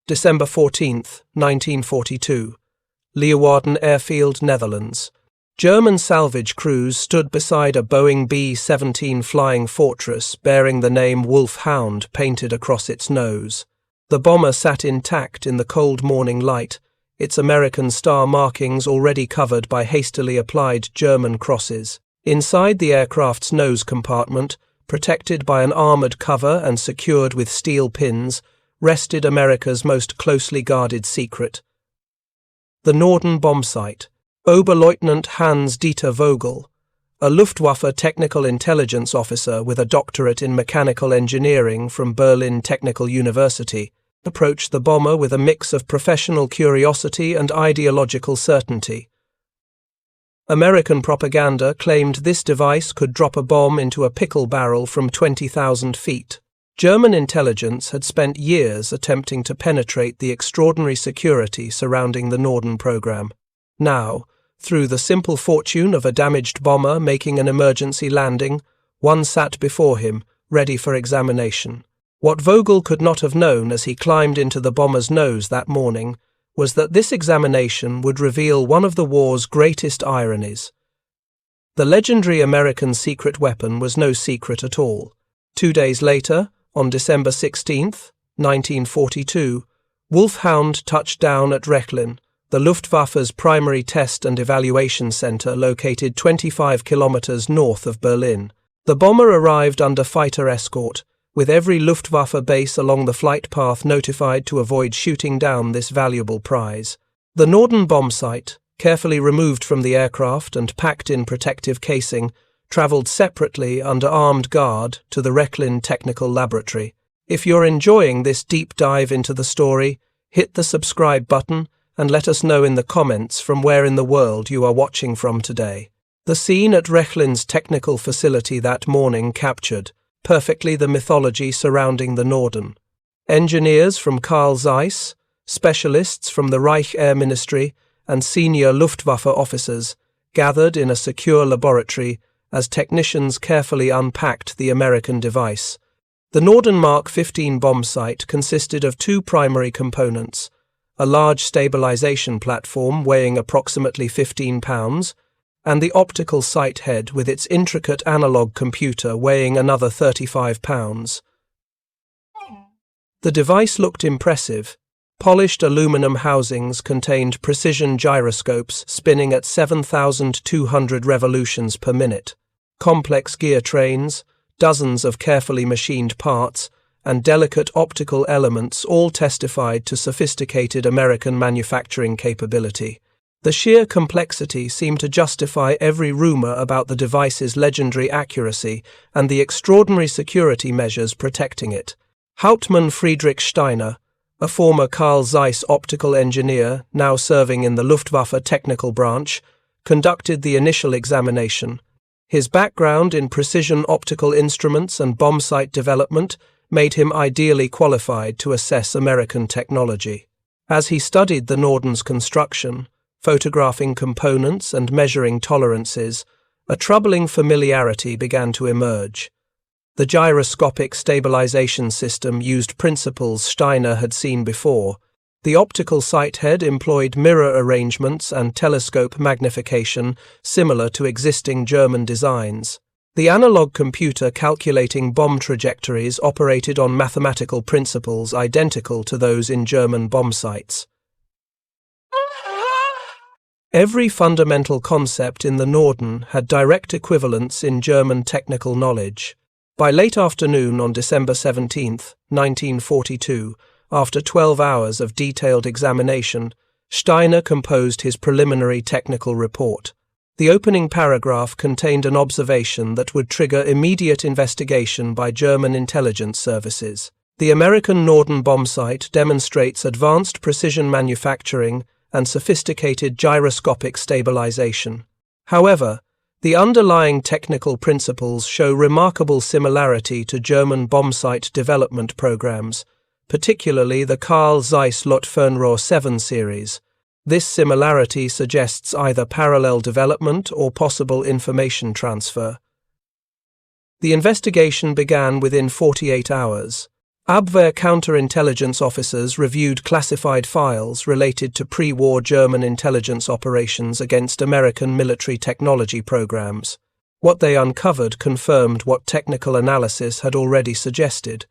December 14th, 1942. Leeuwarden Airfield, Netherlands. German salvage crews stood beside a Boeing B-17 Flying Fortress bearing the name Wolfhound painted across its nose. The bomber sat intact in the cold morning light, its American star markings already covered by hastily applied German crosses. Inside the aircraft's nose compartment, protected by an armoured cover and secured with steel pins, rested America's most closely guarded secret. The Norden Bombsight. Oberleutnant Hans-Dieter Vogel, a Luftwaffe technical intelligence officer with a doctorate in mechanical engineering from Berlin Technical University, approached the bomber with a mix of professional curiosity and ideological certainty. American propaganda claimed this device could drop a bomb into a pickle barrel from 20,000 feet. German intelligence had spent years attempting to penetrate the extraordinary security surrounding the Norden program. Now, through the simple fortune of a damaged bomber making an emergency landing, one sat before him, ready for examination. What Vogel could not have known as he climbed into the bomber's nose that morning was that this examination would reveal one of the war's greatest ironies. The legendary American secret weapon was no secret at all. 2 days later, on December 16th, 1942, Wolfhound touched down at Rechlin, the Luftwaffe's primary test and evaluation center located 25 kilometers north of Berlin. The bomber arrived under fighter escort, with every Luftwaffe base along the flight path notified to avoid shooting down this valuable prize. The Norden Bombsight, carefully removed from the aircraft and packed in protective casing, travelled separately under armed guard to the Rechlin Technical Laboratory. If you're enjoying this deep dive into the story, hit the subscribe button and let us know in the comments from where in the world you are watching from today. The scene at Rechlin's technical facility that morning captured perfectly the mythology surrounding the Norden. Engineers from Carl Zeiss, specialists from the Reich Air Ministry, and senior Luftwaffe officers gathered in a secure laboratory as technicians carefully unpacked the American device. The Norden Mark 15 bombsight consisted of two primary components: a large stabilization platform weighing approximately 15 pounds, and the optical sight head with its intricate analog computer weighing another 35 pounds. The device looked impressive. Polished aluminum housings contained precision gyroscopes spinning at 7,200 revolutions per minute, complex gear trains, dozens of carefully machined parts, and delicate optical elements all testified to sophisticated American manufacturing capability. The sheer complexity seemed to justify every rumor about the device's legendary accuracy and the extraordinary security measures protecting it. Hauptmann Friedrich Steiner, a former Carl Zeiss optical engineer now serving in the Luftwaffe technical branch, conducted the initial examination. His background in precision optical instruments and bombsight development made him ideally qualified to assess American technology. As he studied the Norden's construction, photographing components and measuring tolerances, a troubling familiarity began to emerge. The gyroscopic stabilization system used principles Steiner had seen before. The optical sight head employed mirror arrangements and telescope magnification similar to existing German designs. The analog computer calculating bomb trajectories operated on mathematical principles identical to those in German bombsights. Every fundamental concept in the Norden had direct equivalents in German technical knowledge. By late afternoon on December 17th, 1942, after 12 hours of detailed examination, Steiner composed his preliminary technical report. The opening paragraph contained an observation that would trigger immediate investigation by German intelligence services. The American Norden bombsight demonstrates advanced precision manufacturing and sophisticated gyroscopic stabilization. However, the underlying technical principles show remarkable similarity to German bombsight development programs, particularly the Carl Zeiss Luftfernrohr 7 series. This similarity suggests either parallel development or possible information transfer. The investigation began within 48 hours. Abwehr counterintelligence officers reviewed classified files related to pre-war German intelligence operations against American military technology programs. What they uncovered confirmed what technical analysis had already suggested.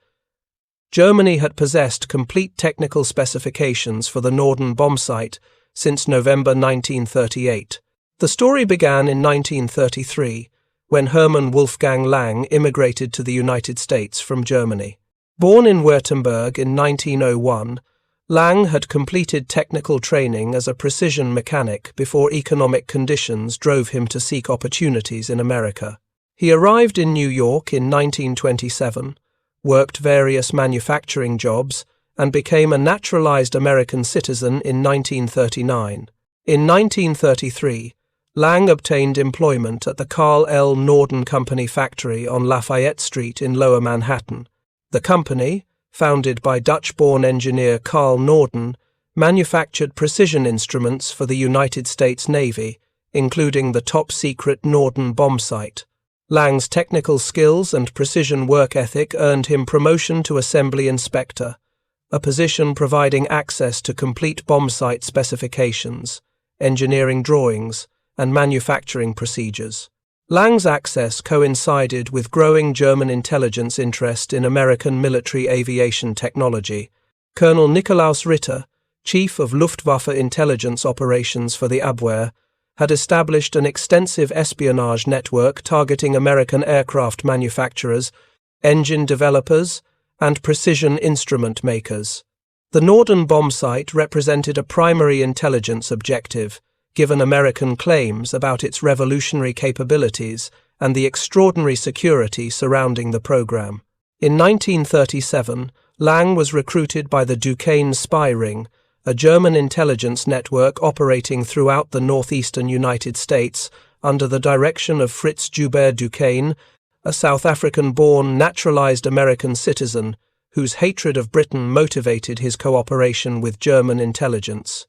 Germany had possessed complete technical specifications for the Norden Bombsight since November 1938. The story began in 1933, when Hermann Wolfgang Lang immigrated to the United States from Germany. Born in Württemberg in 1901, Lang had completed technical training as a precision mechanic before economic conditions drove him to seek opportunities in America. He arrived in New York in 1927, worked various manufacturing jobs, and became a naturalized American citizen in 1939. In 1933, Lang obtained employment at the Carl L. Norden Company factory on Lafayette Street in Lower Manhattan. The company, founded by Dutch-born engineer Carl Norden, manufactured precision instruments for the United States Navy, including the top-secret Norden Bombsight. Lang's technical skills and precision work ethic earned him promotion to assembly inspector, a position providing access to complete bombsight specifications, engineering drawings, and manufacturing procedures. Lang's access coincided with growing German intelligence interest in American military aviation technology. Colonel Nikolaus Ritter, chief of Luftwaffe intelligence operations for the Abwehr, had established an extensive espionage network targeting American aircraft manufacturers, engine developers, and precision instrument makers. The Norden Bombsight represented a primary intelligence objective, given American claims about its revolutionary capabilities and the extraordinary security surrounding the program. In 1937, Lang was recruited by the Duquesne spy ring, a German intelligence network operating throughout the northeastern United States under the direction of Fritz Joubert Duquesne, a South African-born naturalized American citizen whose hatred of Britain motivated his cooperation with German intelligence.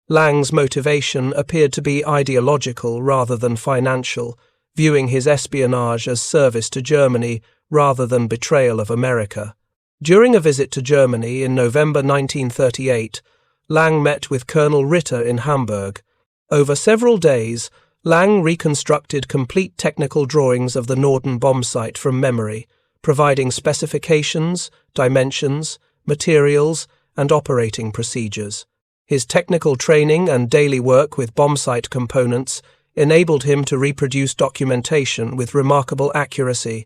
Lang's motivation appeared to be ideological rather than financial, viewing his espionage as service to Germany rather than betrayal of America. During a visit to Germany in November 1938, Lang met with Colonel Ritter in Hamburg. Over several days, Lang reconstructed complete technical drawings of the Norden Bombsight from memory, providing specifications, dimensions, materials, and operating procedures. His technical training and daily work with bombsight components enabled him to reproduce documentation with remarkable accuracy,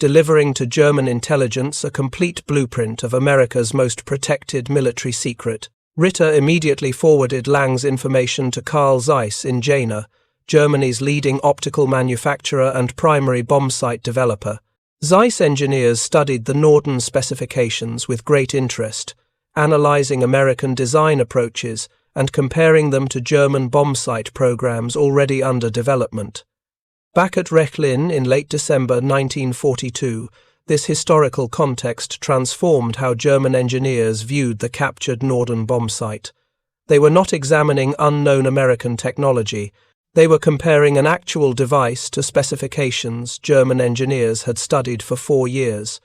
delivering to German intelligence a complete blueprint of America's most protected military secret. Ritter immediately forwarded Lang's information to Carl Zeiss in Jena, Germany's leading optical manufacturer and primary bombsight developer. Zeiss engineers studied the Norden specifications with great interest, analyzing American design approaches and comparing them to German bombsight programs already under development. Back at Rechlin in late December 1942, this historical context transformed how German engineers viewed the captured Norden Bombsight. They were not examining unknown American technology. They were comparing an actual device to specifications German engineers had studied for 4 years,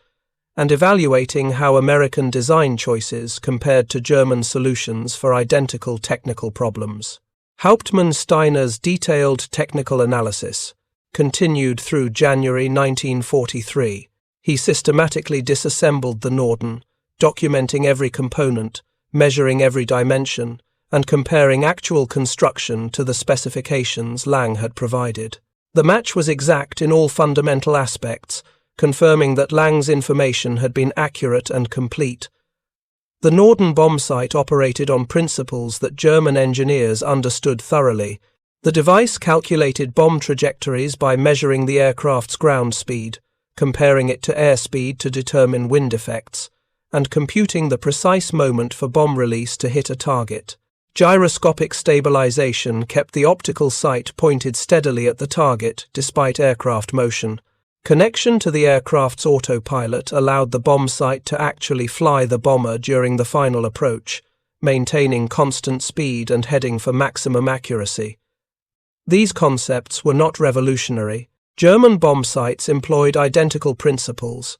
and evaluating how American design choices compared to German solutions for identical technical problems. Hauptmann Steiner's detailed technical analysis continued through January 1943. He systematically disassembled the Norden, documenting every component, measuring every dimension, and comparing actual construction to the specifications Lang had provided. The match was exact in all fundamental aspects, confirming that Lang's information had been accurate and complete. The Norden Bombsight operated on principles that German engineers understood thoroughly. The device calculated bomb trajectories by measuring the aircraft's ground speed, comparing it to airspeed to determine wind effects, and computing the precise moment for bomb release to hit a target. Gyroscopic stabilization kept the optical sight pointed steadily at the target despite aircraft motion. Connection to the aircraft's autopilot allowed the bombsight to actually fly the bomber during the final approach, maintaining constant speed and heading for maximum accuracy. These concepts were not revolutionary. German bombsights employed identical principles.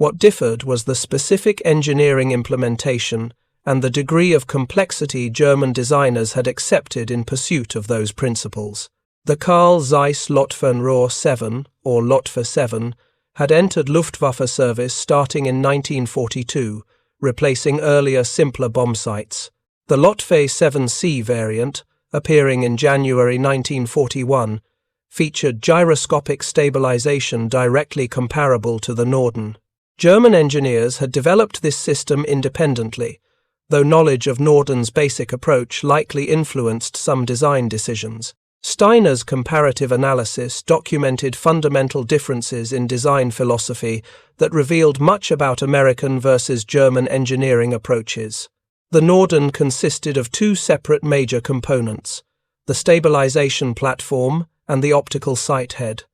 What differed was the specific engineering implementation and the degree of complexity German designers had accepted in pursuit of those principles. The Carl Zeiss Luftwaffe 7, or Luftwaffe 7, had entered Luftwaffe service starting in 1942, replacing earlier, simpler bombsights. The Luftwaffe 7C variant, appearing in January 1941, featured gyroscopic stabilization directly comparable to the Norden. German engineers had developed this system independently, though knowledge of Norden's basic approach likely influenced some design decisions. Steiner's comparative analysis documented fundamental differences in design philosophy that revealed much about American versus German engineering approaches. The Norden consisted of two separate major components, the stabilization platform and the optical sight head.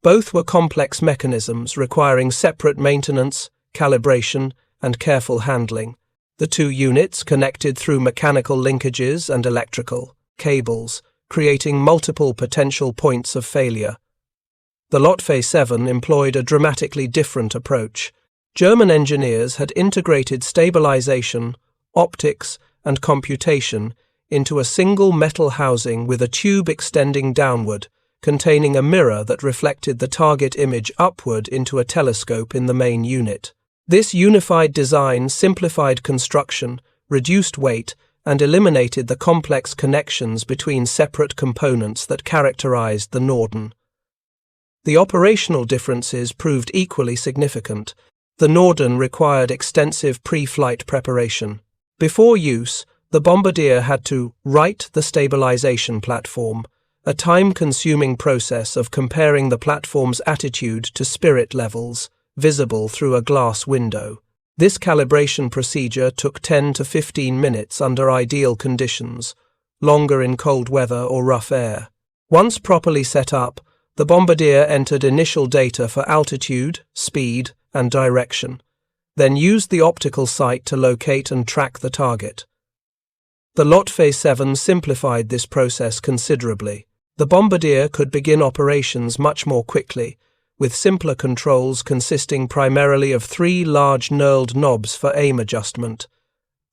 Both were complex mechanisms requiring separate maintenance, calibration, and careful handling. The two units connected through mechanical linkages and electrical cables, creating multiple potential points of failure. The Luftwaffe 7 employed a dramatically different approach. German engineers had integrated stabilization, optics, and computation into a single metal housing with a tube extending downward, containing a mirror that reflected the target image upward into a telescope in the main unit. This unified design simplified construction, reduced weight, and eliminated the complex connections between separate components that characterized the Norden. The operational differences proved equally significant. The Norden required extensive pre-flight preparation. Before use, the bombardier had to right the stabilization platform, a time-consuming process of comparing the platform's attitude to spirit levels, visible through a glass window. This calibration procedure took 10 to 15 minutes under ideal conditions, longer in cold weather or rough air. Once properly set up, the bombardier entered initial data for altitude, speed, and direction, then used the optical sight to locate and track the target. The Luftwaffe 7 simplified this process considerably. The bombardier could begin operations much more quickly, with simpler controls consisting primarily of three large knurled knobs for aim adjustment.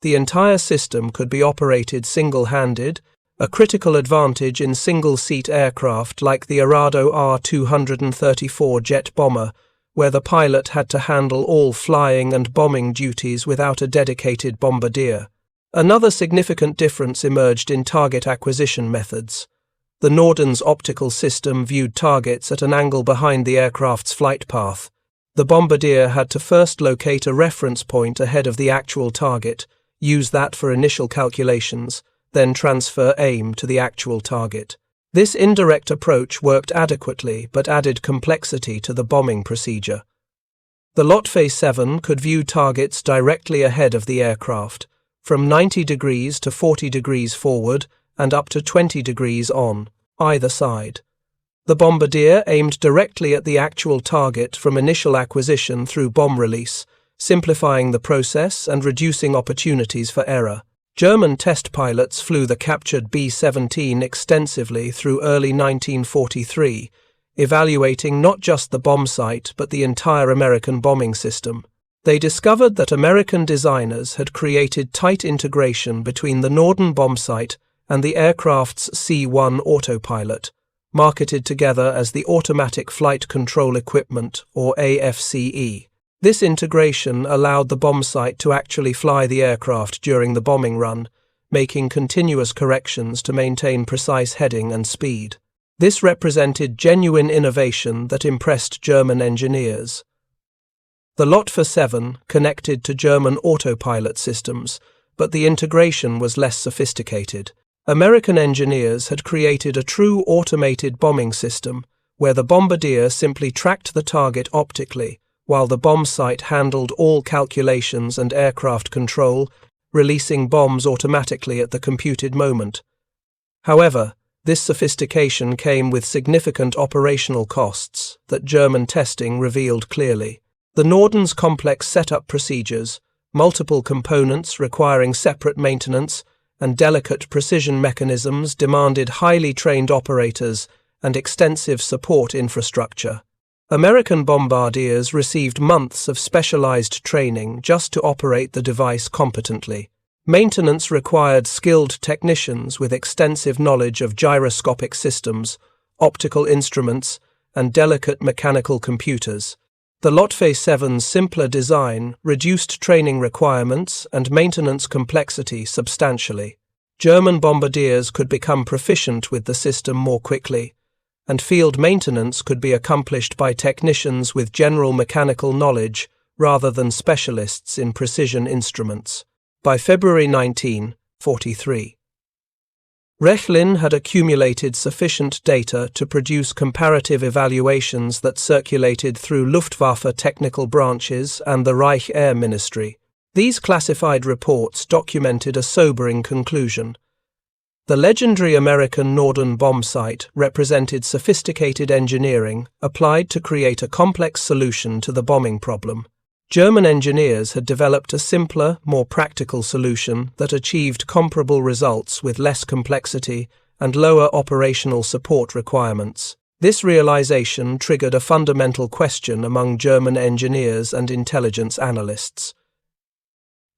The entire system could be operated single-handed, a critical advantage in single-seat aircraft like the Arado R-234 jet bomber, where the pilot had to handle all flying and bombing duties without a dedicated bombardier. Another significant difference emerged in target acquisition methods. The Norden's optical system viewed targets at an angle behind the aircraft's flight path. The bombardier had to first locate a reference point ahead of the actual target, use that for initial calculations, then transfer aim to the actual target. This indirect approach worked adequately but added complexity to the bombing procedure. The Luftwaffe 7 could view targets directly ahead of the aircraft, from 90 degrees to 40 degrees forward and up to 20 degrees on either side. The bombardier aimed directly at the actual target from initial acquisition through bomb release, simplifying the process and reducing opportunities for error. German test pilots flew the captured B-17 extensively through early 1943, evaluating not just the bombsight but the entire American bombing system. They discovered that American designers had created tight integration between the Norden Bombsight and the aircraft's C-1 autopilot, marketed together as the Automatic Flight Control Equipment, or AFCE. This integration allowed the bombsight to actually fly the aircraft during the bombing run, making continuous corrections to maintain precise heading and speed. This represented genuine innovation that impressed German engineers. The Luftwaffe 7 connected to German autopilot systems, but the integration was less sophisticated. American engineers had created a true automated bombing system, where the bombardier simply tracked the target optically, while the bombsight handled all calculations and aircraft control, releasing bombs automatically at the computed moment. However, this sophistication came with significant operational costs that German testing revealed clearly. The Norden's complex setup procedures, multiple components requiring separate maintenance, and delicate precision mechanisms demanded highly trained operators and extensive support infrastructure. American bombardiers received months of specialized training just to operate the device competently. Maintenance required skilled technicians with extensive knowledge of gyroscopic systems, optical instruments, and delicate mechanical computers. The Luftwaffe 7's simpler design reduced training requirements and maintenance complexity substantially. German bombardiers could become proficient with the system more quickly, and field maintenance could be accomplished by technicians with general mechanical knowledge rather than specialists in precision instruments. By February 1943, Rechlin had accumulated sufficient data to produce comparative evaluations that circulated through Luftwaffe technical branches and the Reich Air Ministry. These classified reports documented a sobering conclusion. The legendary American Norden Bombsight represented sophisticated engineering applied to create a complex solution to the bombing problem. German engineers had developed a simpler, more practical solution that achieved comparable results with less complexity and lower operational support requirements. This realization triggered a fundamental question among German engineers and intelligence analysts.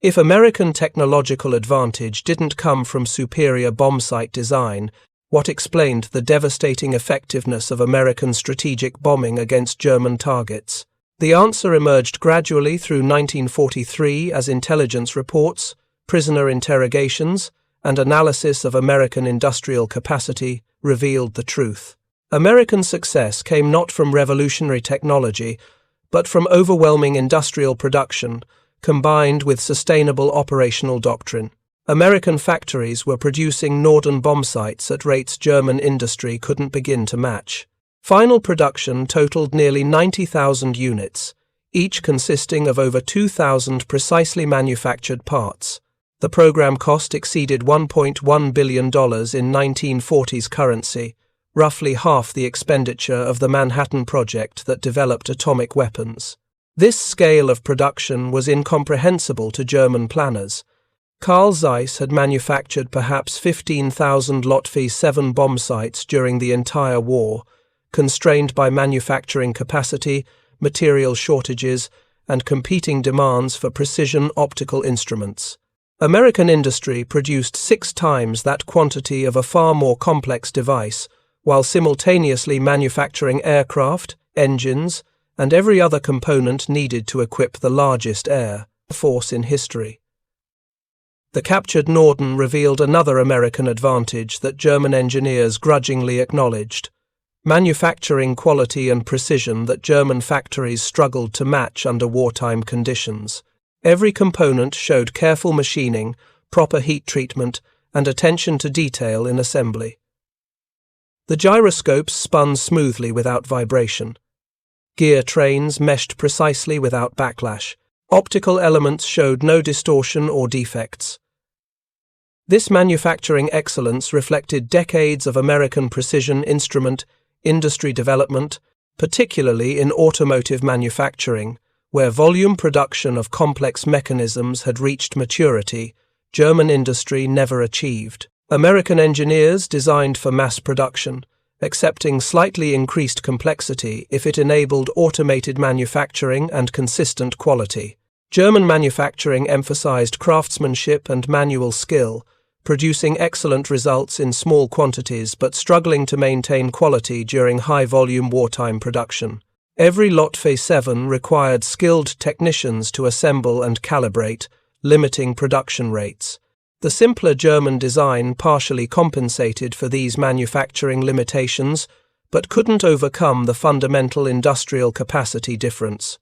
If American technological advantage didn't come from superior bombsight design, what explained the devastating effectiveness of American strategic bombing against German targets? The answer emerged gradually through 1943 as intelligence reports, prisoner interrogations, and analysis of American industrial capacity revealed the truth. American success came not from revolutionary technology, but from overwhelming industrial production, combined with sustainable operational doctrine. American factories were producing Norden bombsights at rates German industry couldn't begin to match. Final production totaled nearly 90,000 units, each consisting of over 2,000 precisely manufactured parts. The program cost exceeded $1.1 billion in 1940s currency, roughly half the expenditure of the Manhattan Project that developed atomic weapons. This scale of production was incomprehensible to German planners. Carl Zeiss had manufactured perhaps 15,000 Luftwaffe 7 bombsights during the entire war, constrained by manufacturing capacity, material shortages, and competing demands for precision optical instruments. American industry produced 6 times that quantity of a far more complex device, while simultaneously manufacturing aircraft, engines, and every other component needed to equip the largest air force in history. The captured Norden revealed another American advantage that German engineers grudgingly acknowledged: manufacturing quality and precision that German factories struggled to match under wartime conditions. Every component showed careful machining, proper heat treatment, and attention to detail in assembly. The gyroscopes spun smoothly without vibration. Gear trains meshed precisely without backlash. Optical elements showed no distortion or defects. This manufacturing excellence reflected decades of American precision instrument industry development, particularly in automotive manufacturing, where volume production of complex mechanisms had reached maturity German industry never achieved. American engineers designed for mass production, accepting slightly increased complexity if it enabled automated manufacturing and consistent quality. German manufacturing emphasized craftsmanship and manual skill, producing excellent results in small quantities but struggling to maintain quality during high-volume wartime production. Every Luftwaffe 7 required skilled technicians to assemble and calibrate, limiting production rates. The simpler German design partially compensated for these manufacturing limitations, but couldn't overcome the fundamental industrial capacity difference.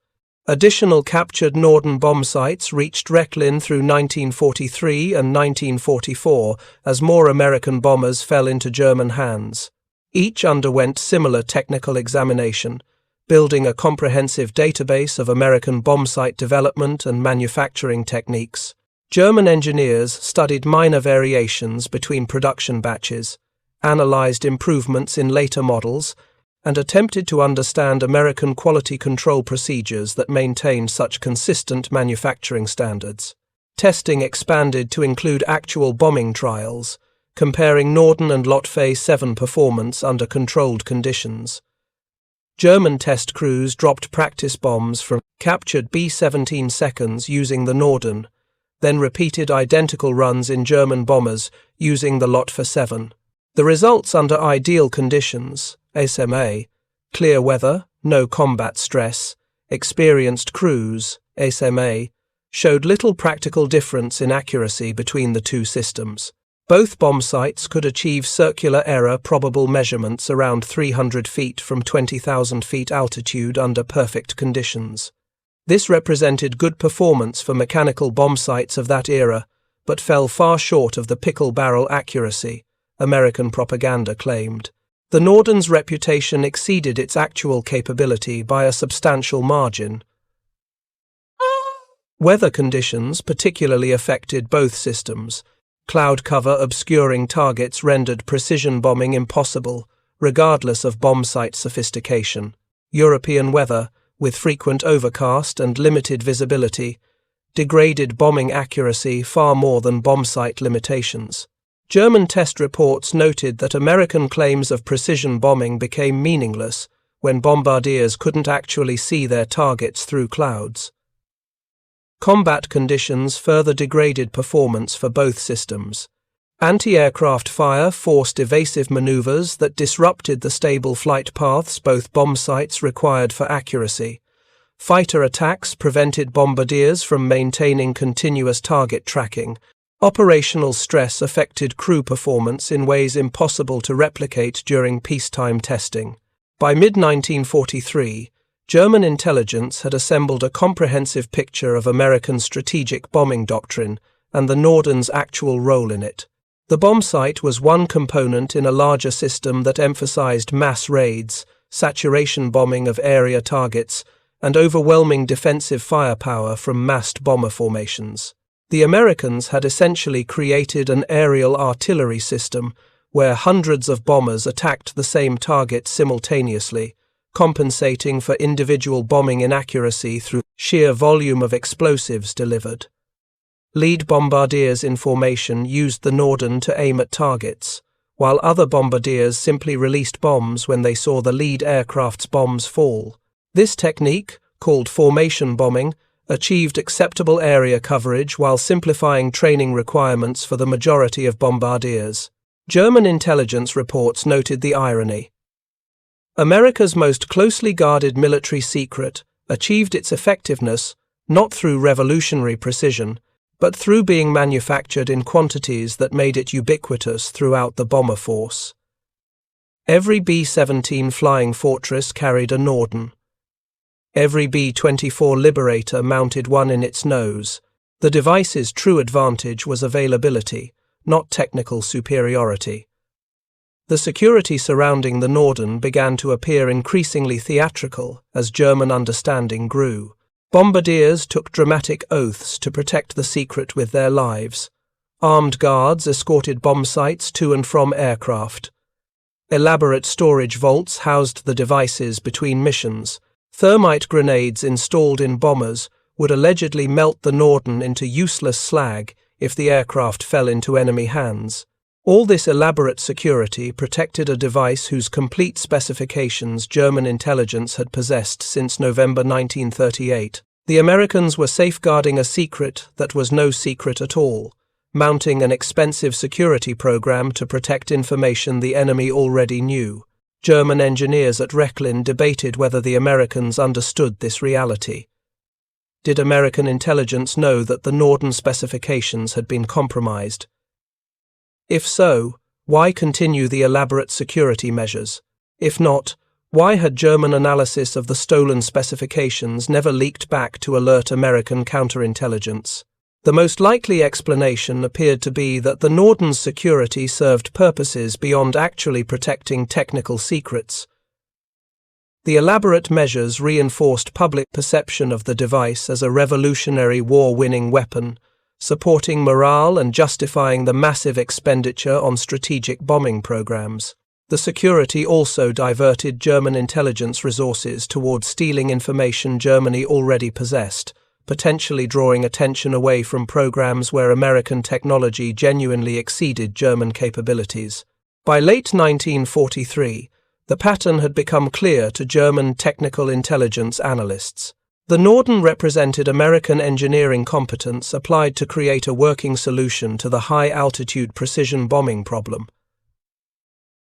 Additional captured Norden bombsights reached Rechlin through 1943 and 1944 as more American bombers fell into German hands. Each underwent similar technical examination, building a comprehensive database of American bombsight development and manufacturing techniques. German engineers studied minor variations between production batches, analyzed improvements in later models, and attempted to understand American quality control procedures that maintained such consistent manufacturing standards. Testing expanded to include actual bombing trials, comparing Norden and Luftwaffe 7 performance under controlled conditions. German test crews dropped practice bombs from captured B-17 seconds using the Norden, then repeated identical runs in German bombers using the Luftwaffe 7. The results under ideal conditions, SMA, clear weather, no combat stress, experienced crews, SMA, showed little practical difference in accuracy between the two systems. Both bomb sites could achieve circular error probable measurements around 300 feet from 20,000 feet altitude under perfect conditions. This represented good performance for mechanical bomb sites of that era, but fell far short of the pickle barrel accuracy, American propaganda claimed. The Norden's reputation exceeded its actual capability by a substantial margin. Weather conditions particularly affected both systems. Cloud cover obscuring targets rendered precision bombing impossible, regardless of bomb site sophistication. European weather, with frequent overcast and limited visibility, degraded bombing accuracy far more than bomb site limitations. German test reports noted that American claims of precision bombing became meaningless when bombardiers couldn't actually see their targets through clouds. Combat conditions further degraded performance for both systems. Anti-aircraft fire forced evasive maneuvers that disrupted the stable flight paths both bomb sites required for accuracy. Fighter attacks prevented bombardiers from maintaining continuous target tracking. Operational stress affected crew performance in ways impossible to replicate during peacetime testing. By mid-1943, German intelligence had assembled a comprehensive picture of American strategic bombing doctrine and the Norden's actual role in it. The bomb site was one component in a larger system that emphasized mass raids, saturation bombing of area targets, and overwhelming defensive firepower from massed bomber formations. The Americans had essentially created an aerial artillery system where hundreds of bombers attacked the same target simultaneously, compensating for individual bombing inaccuracy through sheer volume of explosives delivered. Lead bombardiers in formation used the Norden to aim at targets, while other bombardiers simply released bombs when they saw the lead aircraft's bombs fall. This technique, called formation bombing, achieved acceptable area coverage while simplifying training requirements for the majority of bombardiers. German intelligence reports noted the irony. America's most closely guarded military secret achieved its effectiveness not through revolutionary precision, but through being manufactured in quantities that made it ubiquitous throughout the bomber force. Every B-17 Flying Fortress carried a Norden. Every B-24 Liberator mounted one in its nose. The device's true advantage was availability, not technical superiority. The security surrounding the Norden began to appear increasingly theatrical as German understanding grew. Bombardiers took dramatic oaths to protect the secret with their lives. Armed guards escorted bomb sites to and from aircraft. Elaborate storage vaults housed the devices between missions. Thermite grenades installed in bombers would allegedly melt the Norden into useless slag if the aircraft fell into enemy hands. All this elaborate security protected a device whose complete specifications German intelligence had possessed since November 1938. The Americans were safeguarding a secret that was no secret at all, mounting an expensive security program to protect information the enemy already knew. German engineers at Rechlin debated whether the Americans understood this reality. Did American intelligence know that the Norden specifications had been compromised? If so, why continue the elaborate security measures? If not, why had German analysis of the stolen specifications never leaked back to alert American counterintelligence? The most likely explanation appeared to be that the Norden's security served purposes beyond actually protecting technical secrets. The elaborate measures reinforced public perception of the device as a revolutionary war-winning weapon, supporting morale and justifying the massive expenditure on strategic bombing programs. The security also diverted German intelligence resources towards stealing information Germany already possessed, potentially drawing attention away from programs where American technology genuinely exceeded German capabilities. By late 1943, The pattern had become clear to German technical intelligence analysts. The Norden represented American engineering competence applied to create a working solution to the high-altitude precision bombing problem.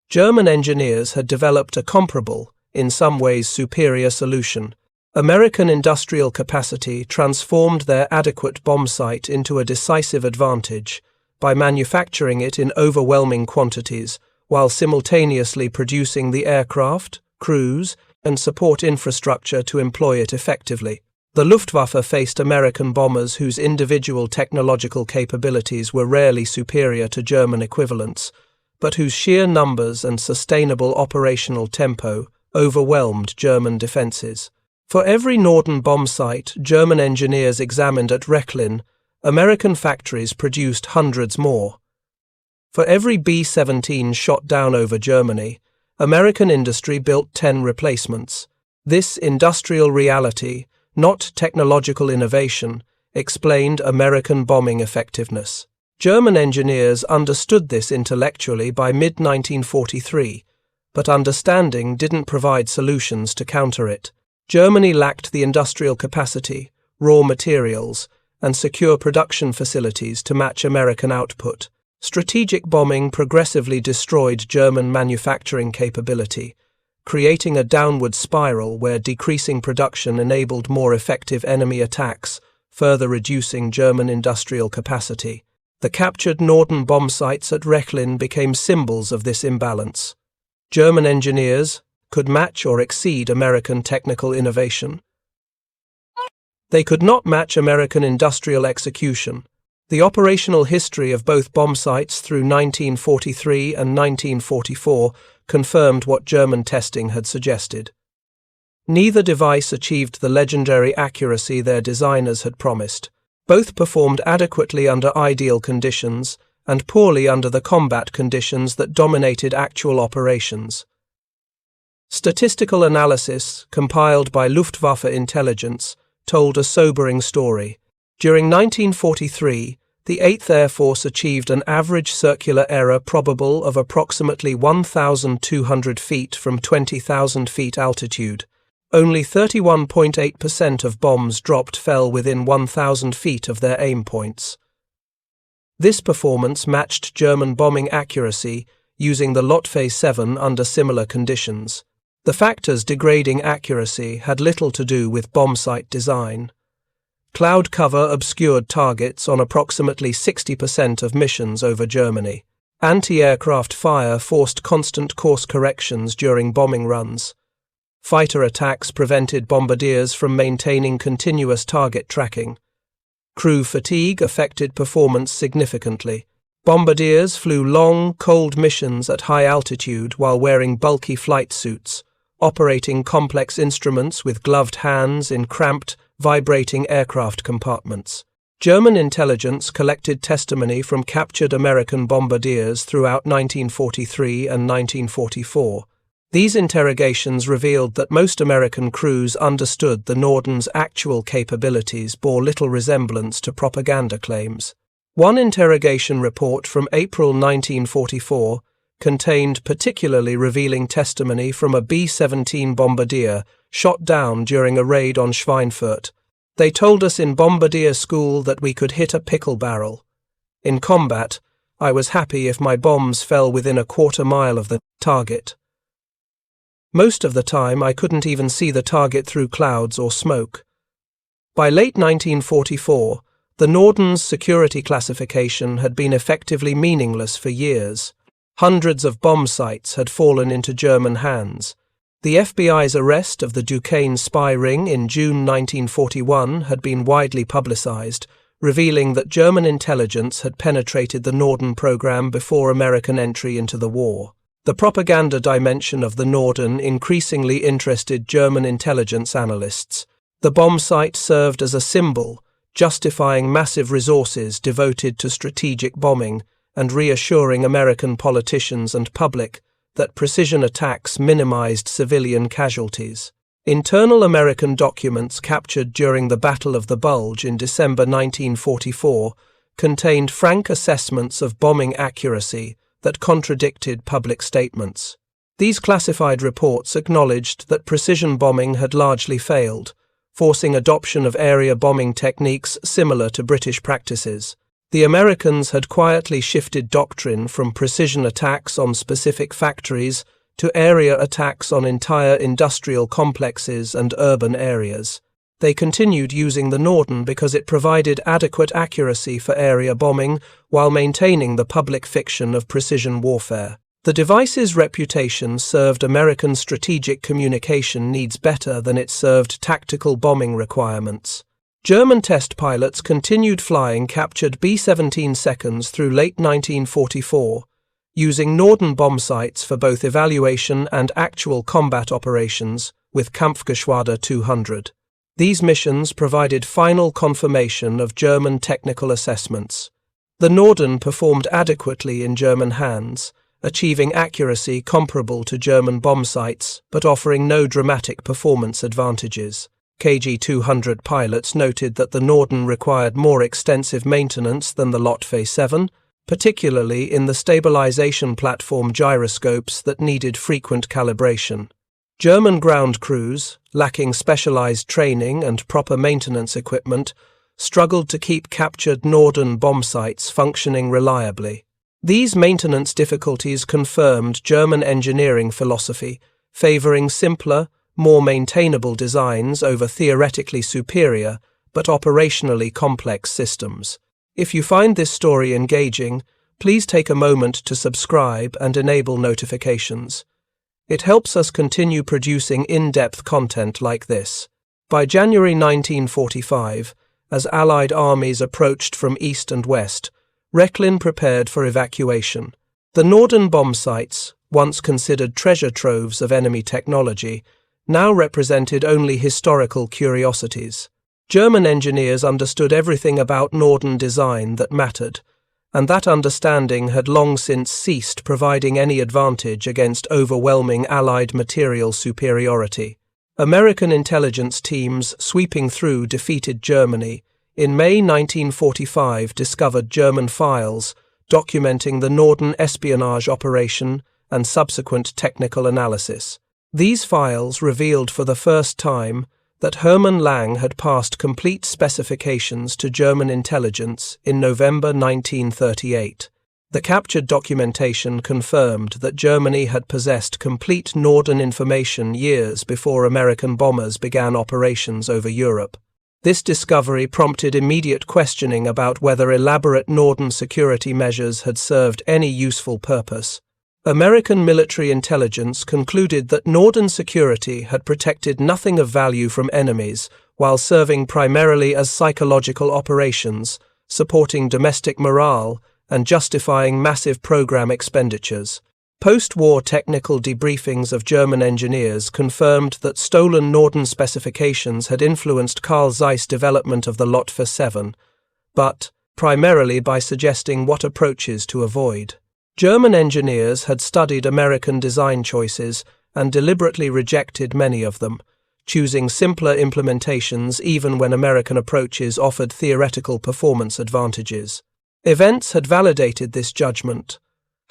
German engineers had developed a comparable, in some ways superior solution. American industrial capacity transformed their adequate bombsight into a decisive advantage by manufacturing it in overwhelming quantities while simultaneously producing the aircraft, crews, and support infrastructure to employ it effectively. The Luftwaffe faced American bombers whose individual technological capabilities were rarely superior to German equivalents, but whose sheer numbers and sustainable operational tempo overwhelmed German defenses. For every Norden bombsight German engineers examined at Rechlin, American factories produced hundreds more. For every B-17 shot down over Germany, American industry built 10 replacements. This industrial reality, not technological innovation, explained American bombing effectiveness. German engineers understood this intellectually by mid-1943, but understanding didn't provide solutions to counter it. Germany lacked the industrial capacity, raw materials, and secure production facilities to match American output. Strategic bombing progressively destroyed German manufacturing capability, creating a downward spiral where decreasing production enabled more effective enemy attacks, further reducing German industrial capacity. The captured Norden bombsights at Rechlin became symbols of this imbalance. German engineers could match or exceed American technical innovation. They could not match American industrial execution. The operational history of both bombsights through 1943 and 1944 confirmed what German testing had suggested. Neither device achieved the legendary accuracy their designers had promised. Both performed adequately under ideal conditions and poorly under the combat conditions that dominated actual operations. Statistical analysis, compiled by Luftwaffe intelligence, told a sobering story. During 1943, the 8th Air Force achieved an average circular error probable of approximately 1,200 feet from 20,000 feet altitude. Only 31.8% of bombs dropped fell within 1,000 feet of their aim points. This performance matched German bombing accuracy using the Luftwaffe 7 under similar conditions. The factors degrading accuracy had little to do with bombsight design. Cloud cover obscured targets on approximately 60% of missions over Germany. Anti-aircraft fire forced constant course corrections during bombing runs. Fighter attacks prevented bombardiers from maintaining continuous target tracking. Crew fatigue affected performance significantly. Bombardiers flew long, cold missions at high altitude while wearing bulky flight suits, operating complex instruments with gloved hands in cramped, vibrating aircraft compartments. German intelligence collected testimony from captured American bombardiers throughout 1943 and 1944. These interrogations revealed that most American crews understood the Norden's actual capabilities bore little resemblance to propaganda claims. One interrogation report from April 1944 contained particularly revealing testimony from a B-17 bombardier shot down during a raid on Schweinfurt. They told us in bombardier school that we could hit a pickle barrel. In combat, I was happy if my bombs fell within a quarter mile of the target. Most of the time, I couldn't even see the target through clouds or smoke. By late 1944, the Norden's security classification had been effectively meaningless for years. Hundreds of bombsights had fallen into German hands. The FBI's arrest of the Duquesne spy ring in June 1941 had been widely publicized, revealing that German intelligence had penetrated the Norden program before American entry into the war. The propaganda dimension of the Norden increasingly interested German intelligence analysts. The bombsight served as a symbol, justifying massive resources devoted to strategic bombing and reassuring American politicians and public that precision attacks minimized civilian casualties. Internal American documents captured during the Battle of the Bulge in December 1944 contained frank assessments of bombing accuracy that contradicted public statements. These classified reports acknowledged that precision bombing had largely failed, forcing adoption of area bombing techniques similar to British practices. The Americans had quietly shifted doctrine from precision attacks on specific factories to area attacks on entire industrial complexes and urban areas. They continued using the Norden because it provided adequate accuracy for area bombing while maintaining the public fiction of precision warfare. The device's reputation served American strategic communication needs better than it served tactical bombing requirements. German test pilots continued flying captured B-17 seconds through late 1944, using Norden bombsights for both evaluation and actual combat operations with Kampfgeschwader 200. These missions provided final confirmation of German technical assessments. The Norden performed adequately in German hands, achieving accuracy comparable to German bombsights but offering no dramatic performance advantages. KG-200 pilots noted that the Norden required more extensive maintenance than the Luftwaffe 7, particularly in the stabilization platform gyroscopes that needed frequent calibration. German ground crews, lacking specialized training and proper maintenance equipment, struggled to keep captured Norden bombsights functioning reliably. These maintenance difficulties confirmed German engineering philosophy, favoring simpler, more maintainable designs over theoretically superior but operationally complex systems. If you find this story engaging, please take a moment to subscribe and enable notifications. It helps us continue producing in-depth content like this. By January 1945, as Allied armies approached from east and west, Rechlin prepared for evacuation. The Norden bombsights, once considered treasure troves of enemy technology, now represented only historical curiosities. German engineers understood everything about Norden design that mattered, and that understanding had long since ceased providing any advantage against overwhelming Allied material superiority. American intelligence teams sweeping through defeated Germany in May 1945 discovered German files documenting the Norden espionage operation and subsequent technical analysis. These files revealed for the first time that Hermann Lang had passed complete specifications to German intelligence in November 1938. The captured documentation confirmed that Germany had possessed complete Norden information years before American bombers began operations over Europe. This discovery prompted immediate questioning about whether elaborate Norden security measures had served any useful purpose. American military intelligence concluded that Norden security had protected nothing of value from enemies while serving primarily as psychological operations, supporting domestic morale and justifying massive program expenditures. Post-war technical debriefings of German engineers confirmed that stolen Norden specifications had influenced Carl Zeiss's development of the Luftwaffe 7, but primarily by suggesting what approaches to avoid. German engineers had studied American design choices and deliberately rejected many of them, choosing simpler implementations even when American approaches offered theoretical performance advantages. Events had validated this judgment.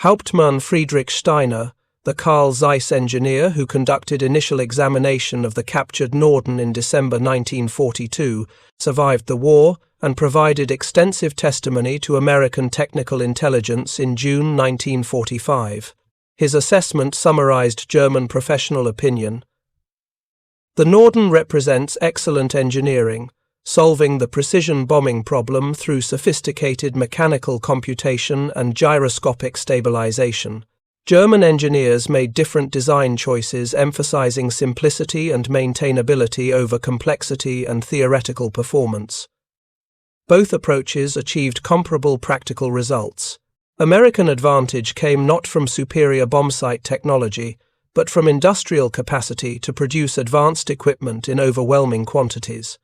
Hauptmann Friedrich Steiner, the Carl Zeiss engineer who conducted initial examination of the captured Norden in December 1942, survived the war and provided extensive testimony to American technical intelligence in June 1945. His assessment summarized German professional opinion. The Norden represents excellent engineering, solving the precision bombing problem through sophisticated mechanical computation and gyroscopic stabilization. German engineers made different design choices emphasizing simplicity and maintainability over complexity and theoretical performance. Both approaches achieved comparable practical results. American advantage came not from superior bombsight technology, but from industrial capacity to produce advanced equipment in overwhelming quantities.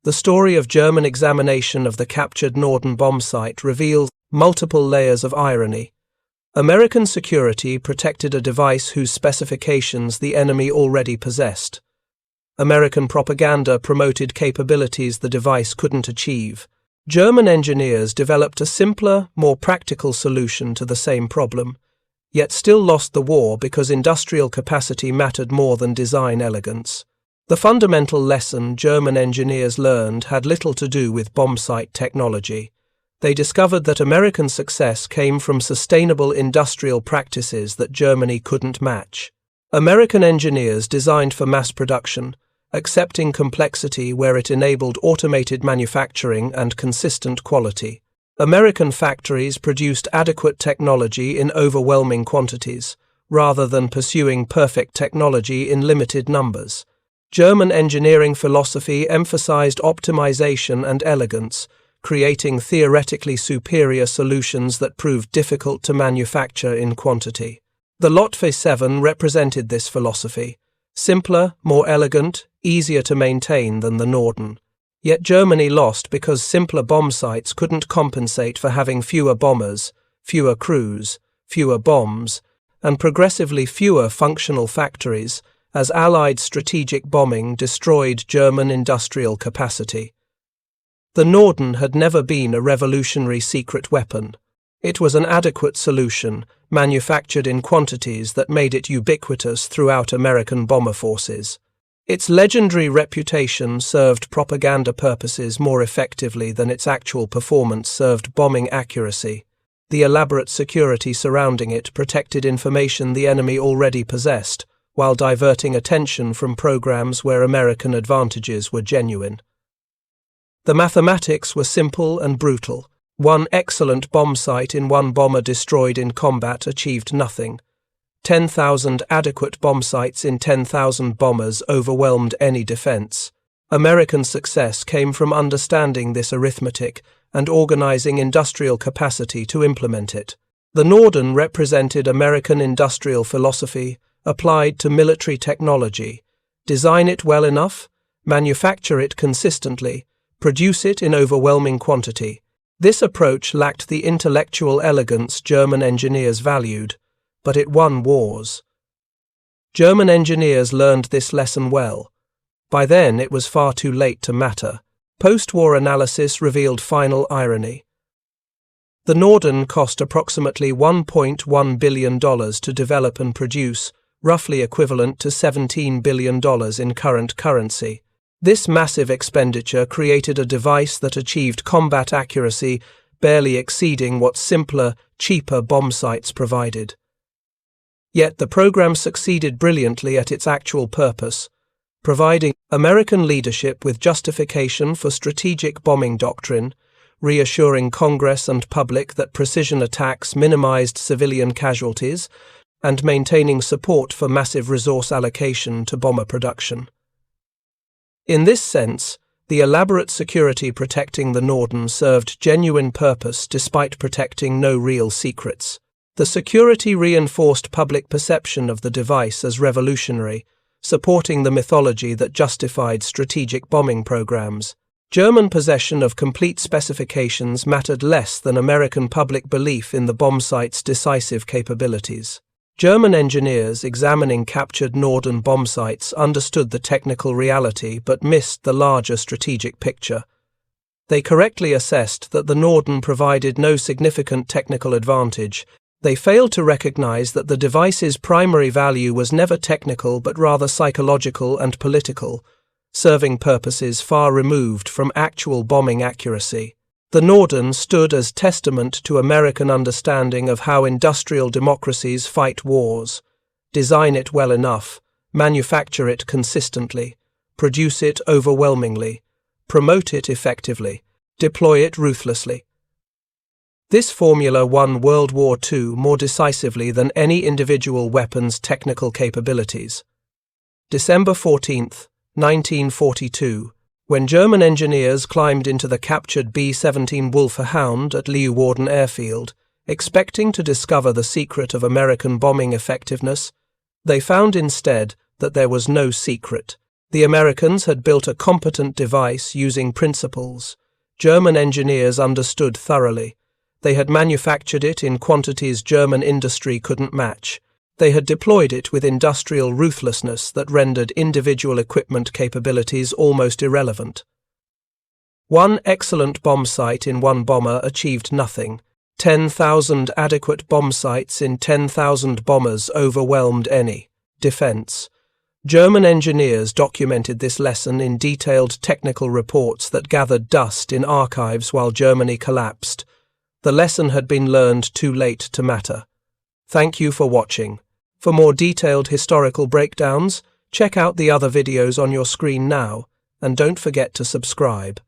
The story of German examination of the captured Norden bombsight reveals multiple layers of irony. American security protected a device whose specifications the enemy already possessed. American propaganda promoted capabilities the device couldn't achieve. German engineers developed a simpler, more practical solution to the same problem, yet still lost the war because industrial capacity mattered more than design elegance. The fundamental lesson German engineers learned had little to do with bombsight technology. They discovered that American success came from sustainable industrial practices that Germany couldn't match. American engineers designed for mass production, accepting complexity where it enabled automated manufacturing and consistent quality. American factories produced adequate technology in overwhelming quantities, rather than pursuing perfect technology in limited numbers. German engineering philosophy emphasized optimization and elegance, creating theoretically superior solutions that proved difficult to manufacture in quantity. The Luftwaffe 7 represented this philosophy, simpler, more elegant, easier to maintain than the Norden. Yet Germany lost because simpler bombsights couldn't compensate for having fewer bombers, fewer crews, fewer bombs, and progressively fewer functional factories, as Allied strategic bombing destroyed German industrial capacity. The Norden had never been a revolutionary secret weapon. It was an adequate solution, manufactured in quantities that made it ubiquitous throughout American bomber forces. Its legendary reputation served propaganda purposes more effectively than its actual performance served bombing accuracy. The elaborate security surrounding it protected information the enemy already possessed, while diverting attention from programs where American advantages were genuine. The mathematics were simple and brutal. One excellent bombsight in one bomber destroyed in combat achieved nothing. 10,000 adequate bombsights in 10,000 bombers overwhelmed any defense. American success came from understanding this arithmetic and organizing industrial capacity to implement it. The Norden represented American industrial philosophy applied to military technology. Design it well enough, manufacture it consistently, produce it in overwhelming quantity. This approach lacked the intellectual elegance German engineers valued, but it won wars. German engineers learned this lesson well. By then it was far too late to matter. Post-war analysis revealed final irony. The Norden cost approximately $1.1 billion to develop and produce, roughly equivalent to $17 billion in current currency. This massive expenditure created a device that achieved combat accuracy barely exceeding what simpler, cheaper bombsights provided. Yet the program succeeded brilliantly at its actual purpose, providing American leadership with justification for strategic bombing doctrine, reassuring Congress and public that precision attacks minimized civilian casualties, and maintaining support for massive resource allocation to bomber production. In this sense, the elaborate security protecting the Norden served genuine purpose despite protecting no real secrets. The security reinforced public perception of the device as revolutionary, supporting the mythology that justified strategic bombing programs. German possession of complete specifications mattered less than American public belief in the bombsight's decisive capabilities. German engineers examining captured Norden bombsights understood the technical reality but missed the larger strategic picture. They correctly assessed that the Norden provided no significant technical advantage. They failed to recognize that the device's primary value was never technical but rather psychological and political, serving purposes far removed from actual bombing accuracy. The Norden stood as testament to American understanding of how industrial democracies fight wars. Design it well enough, manufacture it consistently, produce it overwhelmingly, promote it effectively, deploy it ruthlessly. This formula won World War II more decisively than any individual weapon's technical capabilities. December 14, 1942, when German engineers climbed into the captured B-17 Wolfhound at Leeuwarden Airfield, expecting to discover the secret of American bombing effectiveness, they found instead that there was no secret. The Americans had built a competent device using principles German engineers understood thoroughly. They had manufactured it in quantities German industry couldn't match. They had deployed it with industrial ruthlessness that rendered individual equipment capabilities almost irrelevant. One excellent bombsight in one bomber achieved nothing. 10,000 adequate bomb sites in 10,000 bombers overwhelmed any defense. German engineers documented this lesson in detailed technical reports that gathered dust in archives while Germany collapsed. The lesson had been learned too late to matter. Thank you for watching. For more detailed historical breakdowns, check out the other videos on your screen now, and don't forget to subscribe.